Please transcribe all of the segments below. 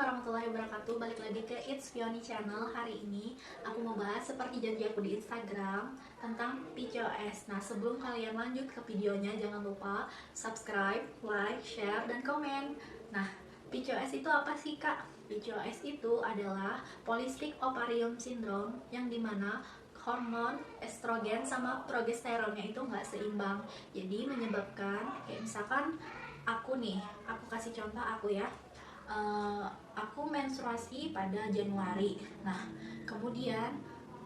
warahmatullahi wabarakatuh. Balik lagi ke It's Fioni Channel. Hari ini aku mau bahas seperti janji aku di Instagram tentang PCOS. Nah, sebelum kalian lanjut ke videonya, jangan lupa subscribe, like, share, dan komen. Nah, PCOS itu apa sih, Kak? PCOS itu adalah Polycystic Ovarian Syndrome, yang dimana hormon estrogen sama progesteronnya itu nggak seimbang. Jadi menyebabkan kayak misalkan aku kasih contoh aku ya. Aku menstruasi pada Januari. Nah, kemudian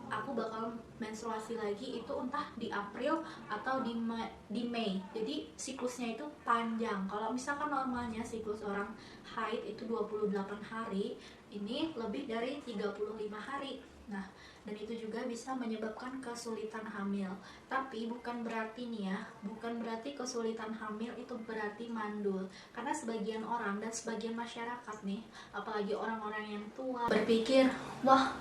aku bakal menstruasi lagi itu entah di April atau di Mei. Jadi siklusnya itu panjang. Kalau misalkan normalnya siklus orang haid itu 28 hari, ini lebih dari 35 hari. Nah, dan itu juga bisa menyebabkan kesulitan hamil. Tapi bukan berarti bukan berarti kesulitan hamil itu berarti mandul. Karena sebagian orang dan sebagian masyarakat nih, apalagi orang-orang yang tua, berpikir, wah,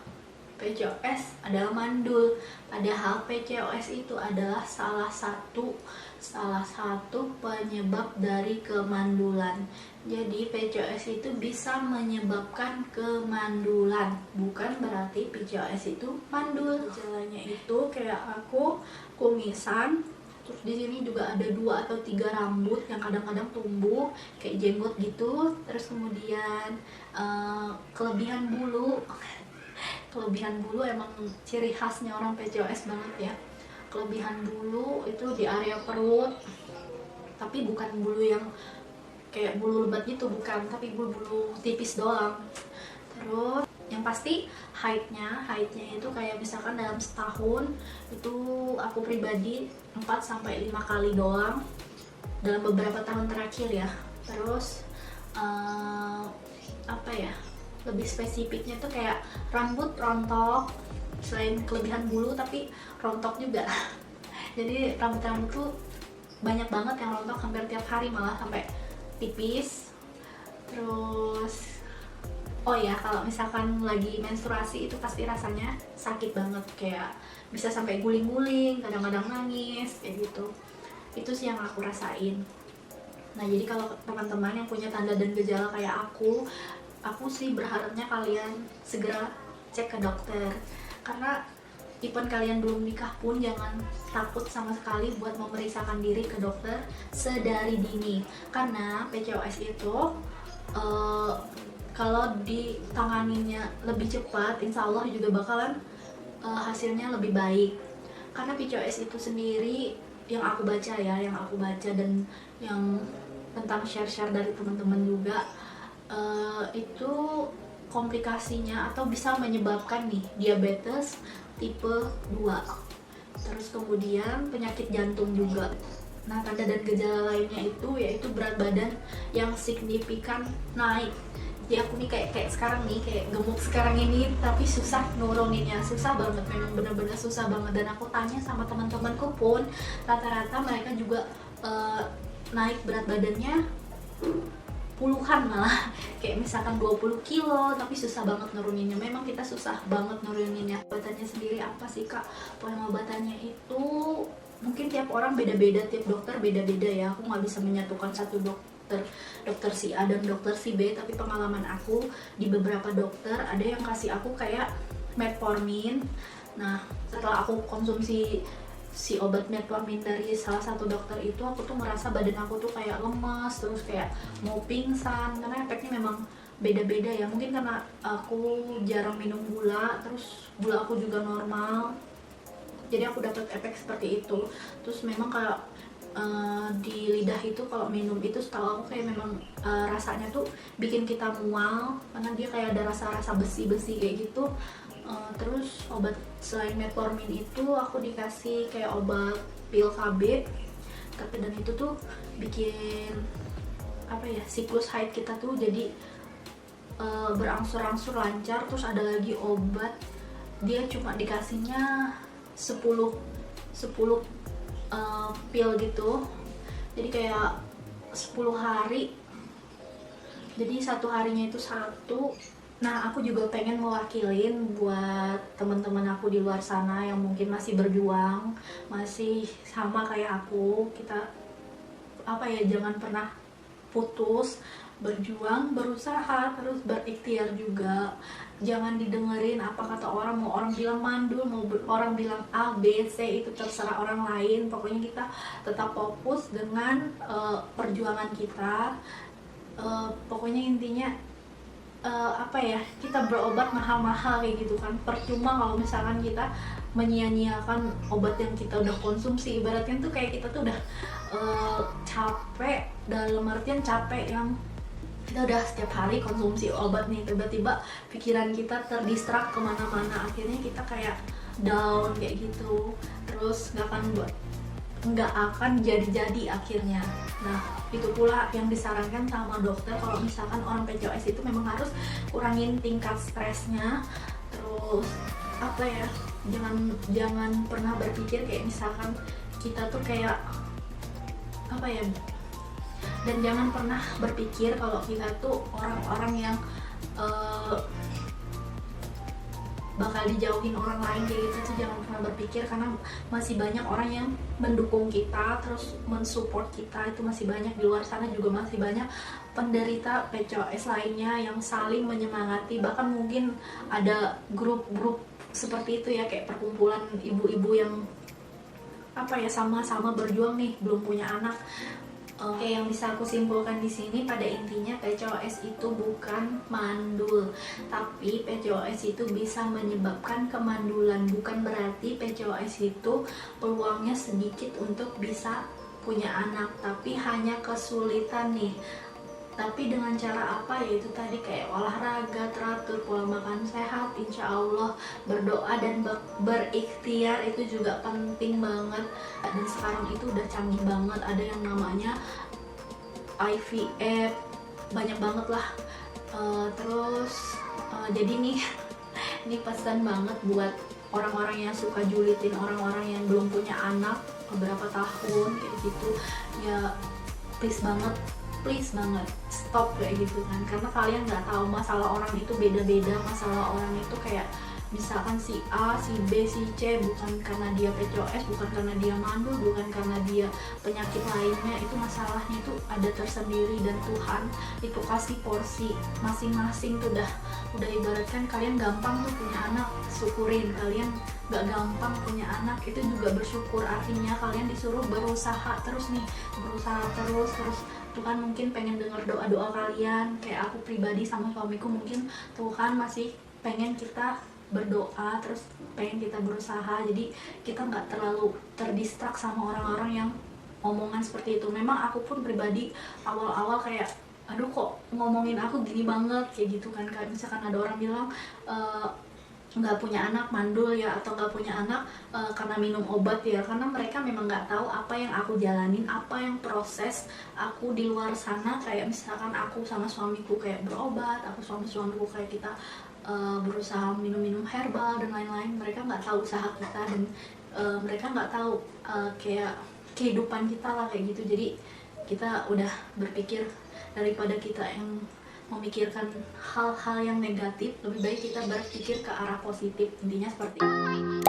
PCOS adalah mandul. Padahal PCOS itu adalah salah satu penyebab dari kemandulan. Jadi PCOS itu bisa menyebabkan kemandulan, bukan berarti PCOS itu mandul. Gejalanya itu kayak aku kumisan, terus di sini juga ada 2 atau 3 rambut yang kadang-kadang tumbuh kayak jenggot gitu. Terus kemudian kelebihan bulu. Kelebihan bulu emang ciri khasnya orang PCOS banget ya. Kelebihan bulu itu di area perut, tapi bukan bulu yang kayak bulu lebat gitu, bukan, tapi bulu-bulu tipis doang. Terus yang pasti haidnya itu kayak misalkan dalam setahun itu aku pribadi 4-5 kali doang dalam beberapa tahun terakhir ya. Terus lebih spesifiknya tuh kayak rambut rontok, selain kelebihan bulu tapi rontok juga. Jadi rambut tuh banyak banget yang rontok, hampir tiap hari, malah sampai tipis. Terus oh ya, kalau misalkan lagi menstruasi itu pasti rasanya sakit banget, kayak bisa sampai guling-guling, kadang-kadang nangis kayak gitu. Itu sih yang aku rasain. Nah, jadi kalau teman-teman yang punya tanda dan gejala kayak aku sih berharapnya kalian segera cek ke dokter. Karena even kalian belum nikah pun jangan takut sama sekali buat memeriksakan diri ke dokter sedari dini. Karena PCOS itu kalau ditanganinya lebih cepat, insya Allah juga bakalan hasilnya lebih baik. Karena PCOS itu sendiri yang aku baca dan yang tentang share dari teman-teman juga, itu komplikasinya atau bisa menyebabkan diabetes tipe 2, terus kemudian penyakit jantung juga. Nah, tanda dan gejala lainnya itu yaitu berat badan yang signifikan naik. Jadi aku nih kayak sekarang nih, kayak gemuk sekarang ini, tapi susah nuruninnya, susah banget, memang benar-benar susah banget. Dan aku tanya sama teman-temanku pun rata-rata mereka juga naik berat badannya puluhan, malah kayak misalkan 20 kilo, tapi susah banget nuruninnya. Memang kita susah banget nuruninnya. Obatannya sendiri apa sih, Kak? Pengobatannya itu mungkin tiap orang beda-beda, tiap dokter beda-beda ya. Aku nggak bisa menyatukan satu dokter si A dan dokter si B, tapi pengalaman aku di beberapa dokter ada yang kasih aku kayak metformin. Nah, setelah aku konsumsi si obat metformin dari salah satu dokter itu, aku tuh merasa badan aku tuh kayak lemas, terus kayak mau pingsan. Karena efeknya memang beda-beda ya, mungkin karena aku jarang minum gula, terus gula aku juga normal, jadi aku dapat efek seperti itu. Terus memang kayak di lidah itu kalau minum itu, setahu aku kayak memang rasanya tuh bikin kita mual, karena dia kayak ada rasa-rasa besi-besi kayak gitu. Terus obat selain metformin itu aku dikasih kayak obat pil KB, dan itu tuh bikin siklus haid kita tuh jadi berangsur-angsur lancar. Terus ada lagi obat, dia cuma dikasihnya 10 pil gitu, jadi kayak 10 hari, jadi satu harinya itu satu. Nah, aku juga pengen mewakilin buat teman-teman aku di luar sana yang mungkin masih berjuang, masih sama kayak aku. Kita jangan pernah putus berjuang, berusaha, terus berikhtiar juga. Jangan didengerin apa kata orang, mau orang bilang mandul, mau orang bilang A, B, C, itu terserah orang lain. Pokoknya kita tetap fokus dengan perjuangan kita. Pokoknya intinya apa ya, kita berobat mahal-mahal kayak gitu kan, percuma kalau misalkan kita menyia-nyiakan obat yang kita udah konsumsi. Ibaratnya tuh kayak kita tuh udah capek, dalam artian capek yang kita udah setiap hari konsumsi obat nih, tiba-tiba pikiran kita terdistrak kemana-mana, akhirnya kita kayak down kayak gitu, terus nggak akan jadi-jadi akhirnya. Nah, itu pula yang disarankan sama dokter kalau misalkan orang PCOS itu memang harus kurangin tingkat stresnya. Terus apa ya, jangan pernah berpikir kayak misalkan kita tuh kayak apa ya, dan jangan pernah berpikir kalau kita tuh orang-orang yang bakal dijauhin orang lain kayak gitu tuh, jangan pernah berpikir, karena masih banyak orang yang mendukung kita, terus mensupport kita. Itu masih banyak di luar sana, juga masih banyak penderita PCOS lainnya yang saling menyemangati. Bahkan mungkin ada grup-grup seperti itu ya, kayak perkumpulan ibu-ibu yang apa ya, sama-sama berjuang nih, belum punya anak. Oke, yang bisa aku simpulkan di sini pada intinya PCOS itu bukan mandul, tapi PCOS itu bisa menyebabkan kemandulan. Bukan berarti PCOS itu peluangnya sedikit untuk bisa punya anak, tapi hanya kesulitan nih. Tapi dengan cara apa, yaitu tadi kayak olahraga teratur, pola makan sehat, insya Allah, berdoa dan berikhtiar itu juga penting banget. Dan sekarang itu udah canggih banget, ada yang namanya IVF, banyak banget lah. Jadi nih ini pesan banget buat orang-orang yang suka julitin orang-orang yang belum punya anak beberapa tahun kayak gitu ya, please banget stop kayak gitu kan, karena kalian nggak tahu masalah orang itu beda-beda. Masalah orang itu kayak misalkan si A, si B, si C, bukan karena dia PCOS, bukan karena dia mandul, bukan karena dia penyakit lainnya. Itu masalahnya itu ada tersendiri, dan Tuhan itu kasih porsi masing-masing tuh. Udah ibaratkan kalian gampang tuh punya anak, syukurin. Kalian nggak gampang punya anak, itu juga bersyukur. Artinya kalian disuruh berusaha terus nih, terus Tuhan mungkin pengen dengar doa-doa kalian. Kayak aku pribadi sama suamiku, mungkin Tuhan masih pengen kita berdoa, terus pengen kita berusaha. Jadi kita nggak terlalu terdistrak sama orang-orang yang omongan seperti itu. Memang aku pun pribadi awal-awal kayak aduh kok ngomongin aku gini banget kayak gitu kan. Kayak misalkan ada orang bilang nggak punya anak mandul ya, atau nggak punya anak karena minum obat ya, karena mereka memang nggak tahu apa yang aku jalanin, apa yang proses aku di luar sana. Kayak misalkan aku sama suamiku kayak berobat, aku sama suamiku kayak kita berusaha minum herbal dan lain-lain. Mereka nggak tahu usaha kita, dan mereka nggak tahu kayak kehidupan kita lah kayak gitu. Jadi kita udah berpikir, daripada kita yang memikirkan hal-hal yang negatif, lebih baik kita berpikir ke arah positif. Intinya seperti itu.